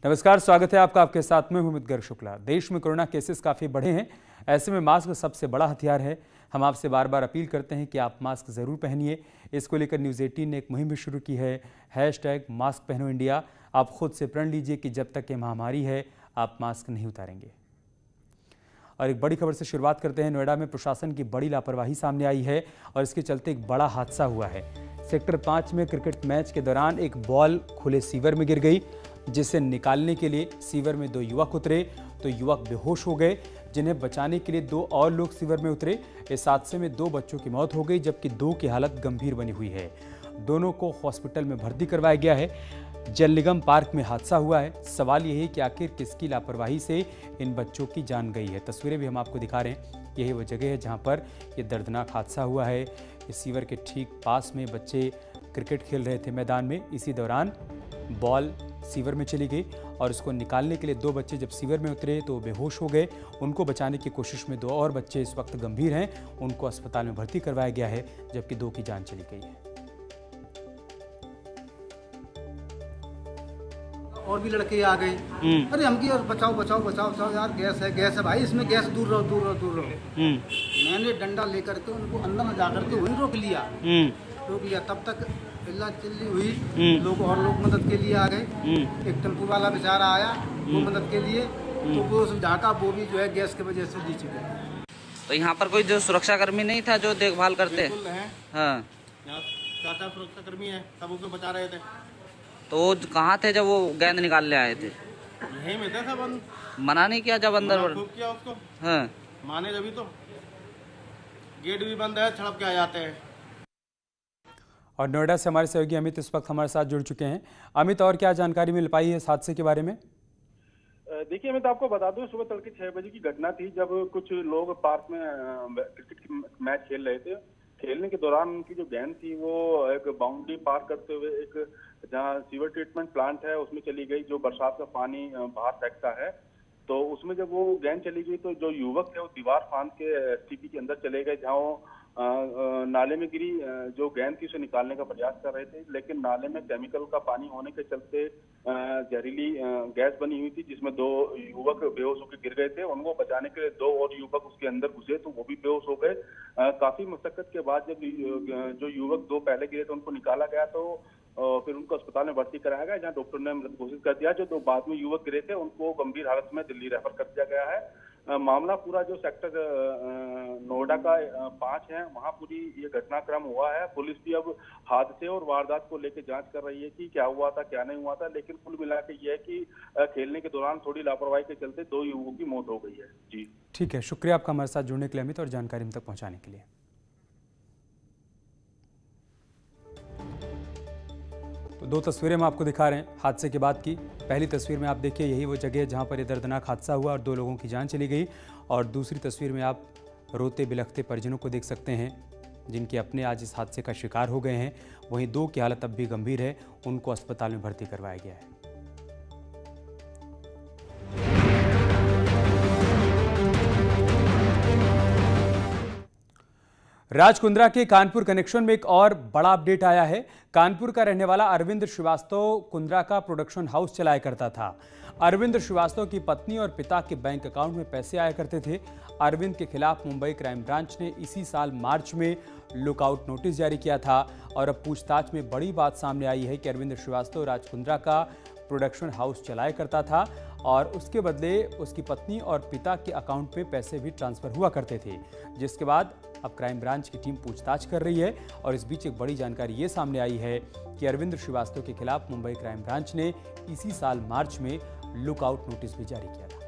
नमस्कार, स्वागत है आपका। आपके साथ में हूं मुदगर शुक्ला। देश में कोरोना केसेस काफ़ी बढ़े हैं, ऐसे में मास्क सबसे बड़ा हथियार है। हम आपसे बार बार अपील करते हैं कि आप मास्क ज़रूर पहनिए। इसको लेकर न्यूज़ 18 ने एक मुहिम भी शुरू की है, #मास्क पहनो इंडिया। आप खुद से प्रण लीजिए कि जब तक ये महामारी है आप मास्क नहीं उतारेंगे। और एक बड़ी खबर से शुरुआत करते हैं। नोएडा में प्रशासन की बड़ी लापरवाही सामने आई है और इसके चलते एक बड़ा हादसा हुआ है। सेक्टर 5 में क्रिकेट मैच के दौरान एक बॉल खुले सीवर में गिर गई, जिसे निकालने के लिए सीवर में 2 युवक उतरे तो युवक बेहोश हो गए, जिन्हें बचाने के लिए 2 और लोग सीवर में उतरे। इस हादसे में 2 बच्चों की मौत हो गई, जबकि 2 की हालत गंभीर बनी हुई है। दोनों को हॉस्पिटल में भर्ती करवाया गया है। जल निगम पार्क में हादसा हुआ है। सवाल यही है कि आखिर किसकी लापरवाही से इन बच्चों की जान गई है। तस्वीरें भी हम आपको दिखा रहे हैं। यही वो जगह है जहां पर ये दर्दनाक हादसा हुआ है। इस सीवर के ठीक पास में बच्चे क्रिकेट खेल रहे थे मैदान में। इसी दौरान बॉल सीवर में चली गई और उसको निकालने के लिए 2 बच्चे जब सीवर में उतरे तो बेहोश हो गए। उनको बचाने की कोशिश में 2 और बच्चे इस वक्त गंभीर हैं। उनको अस्पताल में भर्ती करवाया गया है, जबकि 2 की जान चली गई है। और भी लड़के आ गए। अरे हम की और बचाओ बचाओ बचाओ बचाओ यार, गैस है भाई, इसमें गैस, दूर रहो दूर रहो दूर रहो। मैंने डंडा लेकर के उनको अंदर में जाकर के वहीं रोक लिया। तब तक चिल्ला चिल्ली हुई। लोग मदद के लिए आ गए। एक टेम्पो वाला बेचारा आया वो मदद के लिए, तो वो झाका वो भी जो है गैस की वजह से नीचे गया। तो यहाँ पर कोई जो सुरक्षा कर्मी नहीं था जो देखभाल करते? हाँ, यहाँ 4 सुरक्षा कर्मी है, सब उसको बचा रहे थे। तो वो कहाँ थे जब वो गेंद निकालने आए थे? यहीं में थे सब। मना नहीं किया जब अंदर? खूब किया उसको। हाँ, माने जभी तो गेट भी बंद है, छड़प के आ जाते हैं। और नोएडा से हमारे सहयोगी अमित इस वक्त हमारे साथ जुड़ चुके हैं। अमित, और क्या जानकारी मिल पाई है इस हादसे के बारे में? देखिए, मैं तो आपको बता दूं, सुबह तड़के 6 बजे की घटना थी, जब कुछ लोग पार्क में क्रिकेट मैच खेल रहे थे। खेलने के दौरान उनकी जो गेंद थी वो एक बाउंड्री पार करते हुए एक जहां सीवर ट्रीटमेंट प्लांट है उसमें चली गई, जो बरसात का पानी बाहर फेंकता है। तो उसमें जब वो गेंद चली गई तो जो युवक थे वो दीवार फांद के एसटीपी के अंदर चले गए, जहां वो नाले में गिरी जो गेंद थी उसे निकालने का प्रयास कर रहे थे, लेकिन नाले में केमिकल का पानी होने के चलते जहरीली गैस बनी हुई थी, जिसमें 2 युवक बेहोश होकर गिर गए थे। उनको बचाने के लिए 2 और युवक उसके अंदर घुसे तो वो भी बेहोश हो गए। काफी मशक्कत के बाद जब जो युवक 2 पहले गिरे तो उनको निकाला गया, तो फिर उनको अस्पताल में भर्ती कराया गया, जहां डॉक्टर ने मृत घोषित कर दिया। जो 2 बाद में युवक गिरे थे उनको गंभीर हालत में दिल्ली रेफर कर दिया गया है। मामला पूरा जो सेक्टर नोएडा का 5 है, वहां पूरी ये घटनाक्रम हुआ है। पुलिस भी अब हादसे और वारदात को लेकर जांच कर रही है कि क्या हुआ था क्या नहीं हुआ था, लेकिन कुल मिला के ये है कि खेलने के दौरान थोड़ी लापरवाही के चलते 2 युवकों की मौत हो गई है। जी ठीक है, शुक्रिया आपका हमारे साथ जुड़ने के लिए अमित, और जानकारी हम तक पहुंचाने के लिए। तो 2 तस्वीरें हम आपको दिखा रहे हैं हादसे के बाद की। पहली तस्वीर में आप देखिए, यही वो जगह है जहां पर ये दर्दनाक हादसा हुआ और 2 लोगों की जान चली गई। और दूसरी तस्वीर में आप रोते बिलखते परिजनों को देख सकते हैं, जिनके अपने आज इस हादसे का शिकार हो गए हैं। वहीं 2 की हालत अब भी गंभीर है, उनको अस्पताल में भर्ती करवाया गया है। राज कुंद्रा के कानपुर कनेक्शन में एक और बड़ा अपडेट आया है। कानपुर का रहने वाला अरविंद श्रीवास्तव कुंद्रा का प्रोडक्शन हाउस चलाया करता था। अरविंद श्रीवास्तव की पत्नी और पिता के बैंक अकाउंट में पैसे आया करते थे। अरविंद के खिलाफ मुंबई क्राइम ब्रांच ने इसी साल मार्च में लुकआउट नोटिस जारी किया था। और अब पूछताछ में बड़ी बात सामने आई है कि अरविंद श्रीवास्तव राज कुंद्रा का प्रोडक्शन हाउस चलाया करता था और उसके बदले उसकी पत्नी और पिता के अकाउंट पे पैसे भी ट्रांसफर हुआ करते थे, जिसके बाद अब क्राइम ब्रांच की टीम पूछताछ कर रही है। और इस बीच एक बड़ी जानकारी ये सामने आई है कि अरविंद श्रीवास्तव के खिलाफ मुंबई क्राइम ब्रांच ने इसी साल मार्च में लुकआउट नोटिस भी जारी किया था।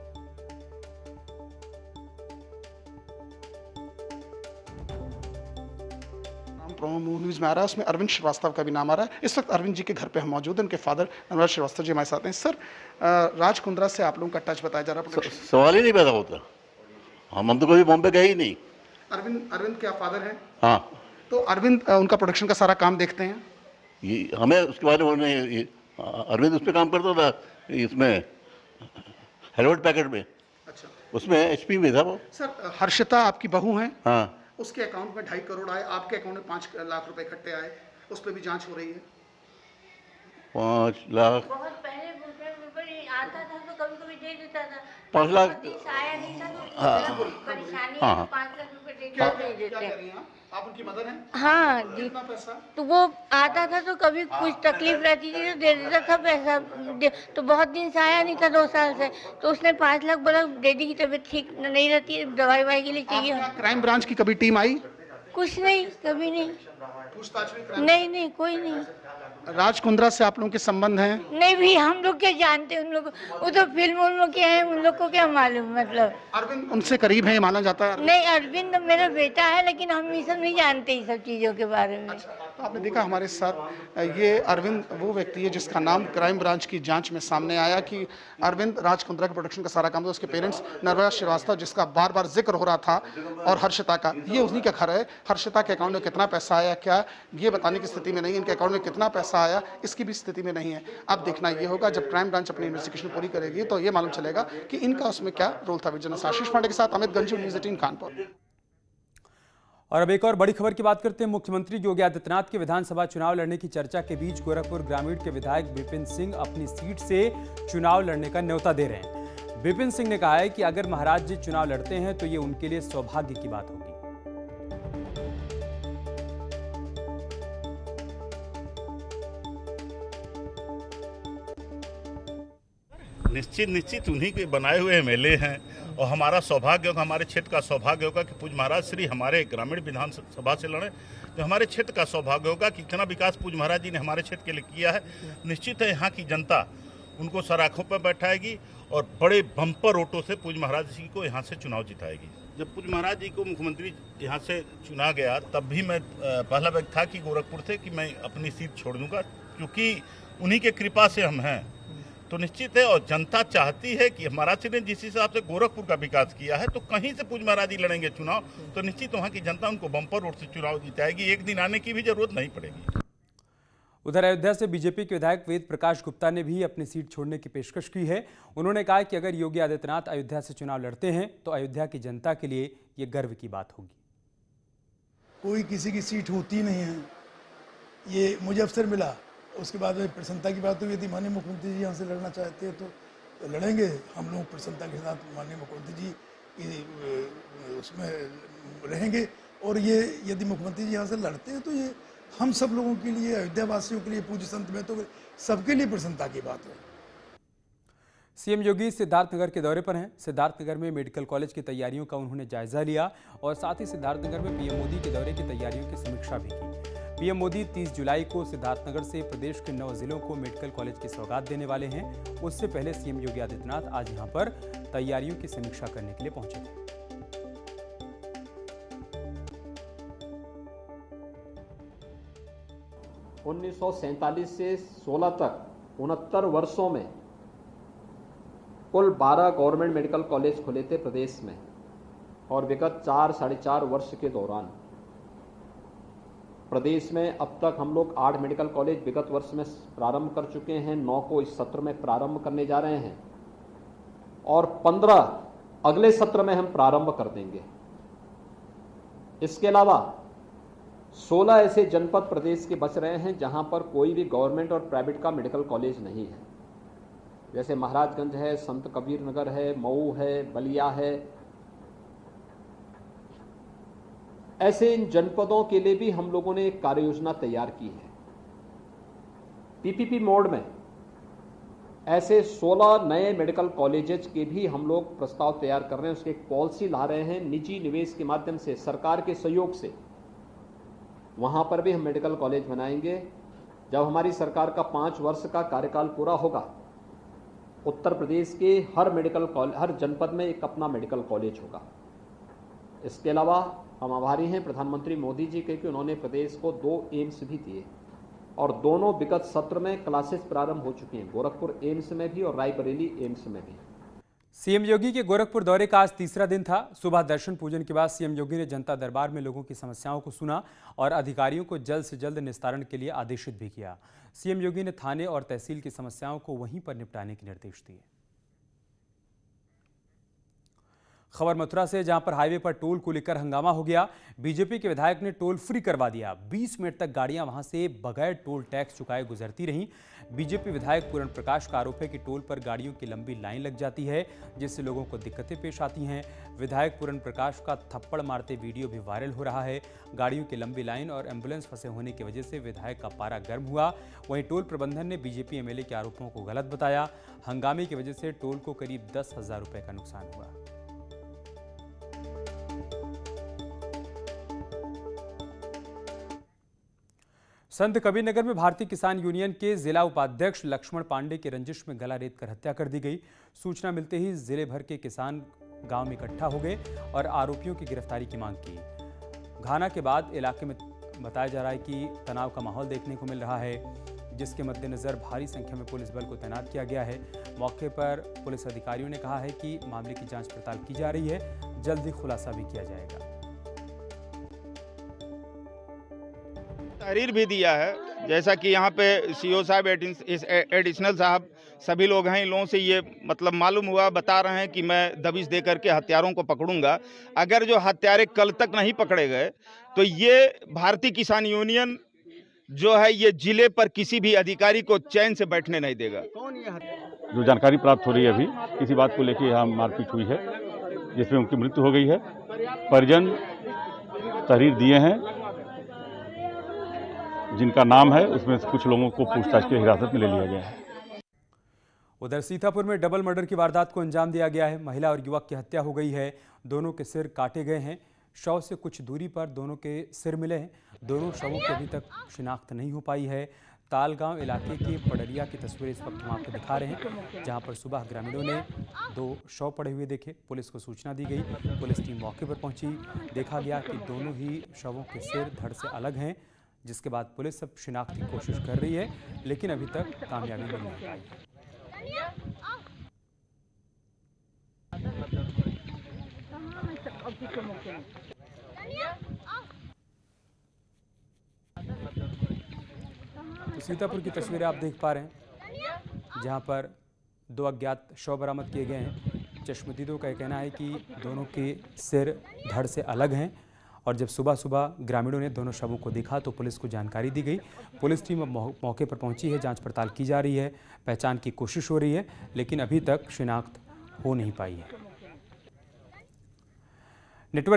न्यूज में आ रहा है, उसमें अरविंद श्रीवास्तव का भी नाम आ रहा है। इस वक्त अरविंद जी के घर पे हम मौजूद हैं, उनके फादर अनुराग श्रीवास्तव जी हमारे साथ हैं। सर, राज कुंद्रा से आप लोगों का टच बताया जा रहा है? सवाल ही नहीं पैदा होता। हम तो कभी बॉम्बे गए ही नहीं। अरविंद क्या फादर है? हाँ। तो अरविंद उनका प्रोडक्शन का सारा काम देखते हैं? ये हमें उसके बारे में अरविंद उस पर काम करता था, इसमें हेलवेट पैकेट में। अच्छा, उसमें HP में था वो। सर, हर्षिता आपकी बहू है? हाँ। उसके अकाउंट में 2.5 करोड़ आए, आपके अकाउंट में 5 लाख रुपए इकट्ठे आए, उस पर भी जांच हो रही है? 5 लाख बहुत पहले 5 लाख। आया नहीं था तो हाँ। परेशानी हाँ। है, 5 लाख रुपए दे देते हैं। आप उनकी मदर हैं? हाँ जी, कितना पैसा? तो वो आता था तो कभी कुछ तकलीफ रहती थी तो दे देता था पैसा। तो बहुत दिन से आया नहीं था, 2 साल से, तो उसने 5 लाख बोला दीदी की तबीयत ठीक नहीं रहती है, दवाई वाई के लिए चाहिए। आपका क्राइम ब्रांच की कभी टीम आई? कुछ नहीं, कभी नहीं, पूछताछ में नहीं कोई नहीं। राज कुंद्रा से आप लोगों के संबंध हैं? नहीं भी हम लोग क्या जानते हैं उन लोग, वो तो फिल्म उन के हैं, उन लोग को क्या मालूम। मतलब अरविंद उनसे करीब है ये माना जाता है? नहीं, अरविंद मेरा बेटा है, लेकिन हम ये सब नहीं जानते ये सब चीजों के बारे में। तो आपने देखा हमारे साथ ये अरविंद वो व्यक्ति है जिसका नाम क्राइम ब्रांच की जांच में सामने आया कि अरविंद राज कुंद्रा के प्रोडक्शन का सारा काम था। उसके पेरेंट्स निर्भया श्रीवास्तव, जिसका बार बार जिक्र हो रहा था, और हर्षिता का, ये उन्हीं का घर है। हर्षिता के अकाउंट में कितना पैसा आया क्या ये बताने की स्थिति में नहीं, इनके अकाउंट में कितना पैसा आया इसकी भी स्थिति में नहीं है। अब देखना ये होगा जब क्राइम ब्रांच अपनी इन्वेस्टिगेशन पूरी करेगी तो ये मालूम चलेगा कि इनका उसमें क्या रोल था। विजय आशीष पांडे के साथ अमित गंजू, न्यूज़ 18 कानपुर। और अब एक और बड़ी खबर की बात करते हैं। मुख्यमंत्री योगी आदित्यनाथ के विधानसभा चुनाव लड़ने की चर्चा के बीच गोरखपुर ग्रामीण के विधायक विपिन सिंह अपनी सीट से चुनाव लड़ने का न्योता दे रहे हैं। विपिन सिंह ने कहा है कि अगर महाराज जी चुनाव लड़ते हैं तो ये उनके लिए सौभाग्य की बात होगी। निश्चित उन्हीं के बनाए हुए एमएलए हैं और हमारा सौभाग्य होगा, हमारे क्षेत्र का सौभाग्य होगा कि पूज्य महाराज श्री हमारे ग्रामीण विधानसभा से लड़े, तो हमारे क्षेत्र का सौभाग्य होगा कि इतना विकास पूज्य महाराज जी ने हमारे क्षेत्र के लिए किया है। निश्चित है यहाँ की जनता उनको सराखों पर बैठाएगी और बड़े बम्पर वोटों से पूज्य महाराज जी को यहाँ से चुनाव जिताएगी। जब पूज्य महाराज जी को मुख्यमंत्री यहाँ से चुना गया तब भी मैं पहला व्यक्ति था कि गोरखपुर से कि मैं अपनी सीट छोड़ दूंगा, क्योंकि उन्हीं के कृपा से हम हैं। तो निश्चित है, और जनता चाहती है कि महाराज जी ने जिस हिसाब से गोरखपुर का विकास किया है तो कहीं से पूज्य महाराज जी लड़ेंगे चुनाव तो निश्चित वहाँ की जनता उनको बम्पर वोट से चुनाव जिताएगी। एक दिन आने की भी जरूरत नहीं पड़ेगी। उधर अयोध्या से बीजेपी के विधायक वेद प्रकाश गुप्ता ने भी अपनी सीट छोड़ने की पेशकश की है। उन्होंने कहा कि अगर योगी आदित्यनाथ अयोध्या से चुनाव लड़ते हैं तो अयोध्या की जनता के लिए ये गर्व की बात होगी। कोई किसी की सीट होती नहीं है, ये मुझे अवसर मिला, उसके बाद में प्रसन्नता की बात हुई। यदि माननीय मुख्यमंत्री जी यहाँ से लड़ना चाहते हैं तो लड़ेंगे। हम लोग प्रसन्नता के साथ माननीय मुख्यमंत्री जी की उसमें रहेंगे। और ये यदि मुख्यमंत्री जी यहाँ से लड़ते हैं तो ये हम सब लोगों के लिए, अयोध्या वासियों के लिए, पूज्य संत में तो सबके लिए प्रसन्नता की बात है। सीएम योगी सिद्धार्थनगर के दौरे पर हैं। सिद्धार्थनगर में मेडिकल कॉलेज की तैयारियों का उन्होंने जायजा लिया और साथ ही सिद्धार्थनगर में पीएम मोदी के दौरे की तैयारियों की समीक्षा भी की। पीएम मोदी 30 जुलाई को सिद्धार्थनगर से प्रदेश के 9 जिलों को मेडिकल कॉलेज की सौगात देने वाले हैं। उससे पहले सीएम योगी आदित्यनाथ आज यहां पर तैयारियों की समीक्षा करने के लिए पहुंचे थे। उन्नीस से 16 तक 69 वर्षों में कुल 12 गवर्नमेंट मेडिकल कॉलेज खुले थे प्रदेश में, और विगत 4 साढ़े 4 वर्ष के दौरान प्रदेश में अब तक हम लोग 8 मेडिकल कॉलेज विगत वर्ष में प्रारंभ कर चुके हैं, 9 को इस सत्र में प्रारंभ करने जा रहे हैं और 15 अगले सत्र में हम प्रारंभ कर देंगे। इसके अलावा 16 ऐसे जनपद प्रदेश के बच रहे हैं जहां पर कोई भी गवर्नमेंट और प्राइवेट का मेडिकल कॉलेज नहीं है, जैसे महाराजगंज है, संत कबीर नगर है, मऊ है, बलिया है। ऐसे इन जनपदों के लिए भी हम लोगों ने एक कार्य योजना तैयार की है। पीपीपी मोड में ऐसे 16 नए मेडिकल कॉलेजेस के भी हम लोग प्रस्ताव तैयार कर रहे हैं, उसकी एक पॉलिसी ला रहे हैं निजी निवेश के माध्यम से, सरकार के सहयोग से। वहां पर भी हम मेडिकल कॉलेज बनाएंगे। जब हमारी सरकार का 5 वर्ष का कार्यकाल पूरा होगा, उत्तर प्रदेश के हर जनपद में एक अपना मेडिकल कॉलेज होगा। इसके अलावा हम आभारी हैं प्रधानमंत्री मोदी जी के कि उन्होंने प्रदेश को 2 एम्स भी दिए और दोनों विगत सत्र में क्लासेस प्रारंभ हो चुकी हैं, गोरखपुर एम्स में भी और रायबरेली एम्स में भी। सीएम योगी के गोरखपुर दौरे का आज तीसरा दिन था। सुबह दर्शन पूजन के बाद सीएम योगी ने जनता दरबार में लोगों की समस्याओं को सुना और अधिकारियों को जल्द से जल्द निस्तारण के लिए आदेशित भी किया। सीएम योगी ने थाने और तहसील की समस्याओं को वहीं पर निपटाने के निर्देश दिए। खबर मथुरा से, जहां पर हाईवे पर टोल को लेकर हंगामा हो गया। बीजेपी के विधायक ने टोल फ्री करवा दिया। 20 मिनट तक गाड़ियां वहां से बगैर टोल टैक्स चुकाए गुजरती रहीं। बीजेपी विधायक पूरण प्रकाश का आरोप है कि टोल पर गाड़ियों की लंबी लाइन लग जाती है, जिससे लोगों को दिक्कतें पेश आती हैं। विधायक पूरण प्रकाश का थप्पड़ मारते वीडियो भी वायरल हो रहा है। गाड़ियों की लंबी लाइन और एम्बुलेंस फंसे होने की वजह से विधायक का पारा गर्म हुआ। वहीं टोल प्रबंधन ने बीजेपी एमएलए के आरोपों को गलत बताया। हंगामे की वजह से टोल को करीब 10,000 रुपए का नुकसान हुआ। संत कबीरनगर में भारतीय किसान यूनियन के जिला उपाध्यक्ष लक्ष्मण पांडे की रंजिश में गला रेत कर हत्या कर दी गई। सूचना मिलते ही जिले भर के किसान गांव में इकट्ठा हो गए और आरोपियों की गिरफ्तारी की मांग की। घाना के बाद इलाके में बताया जा रहा है कि तनाव का माहौल देखने को मिल रहा है, जिसके मद्देनजर भारी संख्या में पुलिस बल को तैनात किया गया है। मौके पर पुलिस अधिकारियों ने कहा है कि मामले की जांच पड़ताल की जा रही है, जल्द ही खुलासा भी किया जाएगा। तहरीर भी दिया है, जैसा कि यहाँ पे सीओ साहब, एडिशनल साहब सभी लोग हैं। इन लोगों से ये मतलब मालूम हुआ, बता रहे हैं कि मैं दबिश दे करके हत्यारों को पकड़ूंगा। अगर जो हत्यारे कल तक नहीं पकड़े गए तो ये भारतीय किसान यूनियन जो है ये जिले पर किसी भी अधिकारी को चैन से बैठने नहीं देगा। जो जानकारी प्राप्त हो रही है, अभी किसी बात को लेकर यहाँ मारपीट हुई है जिसमें उनकी मृत्यु हो गई है। परिजन तहरीर दिए हैं, जिनका नाम है उसमें से कुछ लोगों को पूछताछ की हिरासत में ले लिया गया है। उधर सीतापुर में डबल मर्डर की वारदात को अंजाम दिया गया है। महिला और युवक की हत्या हो गई है। दोनों के सिर काटे गए हैं। शव से कुछ दूरी पर दोनों के सिर मिले हैं। दोनों शवों की अभी तक शिनाख्त नहीं हो पाई है। तालगांव इलाके के पडरिया की तस्वीरें इस वक्त हम आपको दिखा रहे हैं, जहां पर सुबह ग्रामीणों ने 2 शव पड़े हुए देखे। पुलिस को सूचना दी गई। पुलिस टीम मौके पर पहुंची। देखा गया कि दोनों ही शवों के सिर धड़ से अलग हैं, जिसके बाद पुलिस अब शिनाख्त की कोशिश कर रही है, लेकिन अभी तक कामयाबी नहीं मिल पाई है। तो सीतापुर की तस्वीरें आप देख पा रहे हैं, जहां पर 2 अज्ञात शव बरामद किए गए हैं। चश्मदीदों का कहना है कि दोनों के सिर धड़ से अलग हैं, और जब सुबह सुबह ग्रामीणों ने दोनों शवों को देखा तो पुलिस को जानकारी दी गई। पुलिस टीम अब मौके पर पहुंची है, जांच पड़ताल की जा रही है, पहचान की कोशिश हो रही है, लेकिन अभी तक शिनाख्त हो नहीं पाई है। नेटवर्क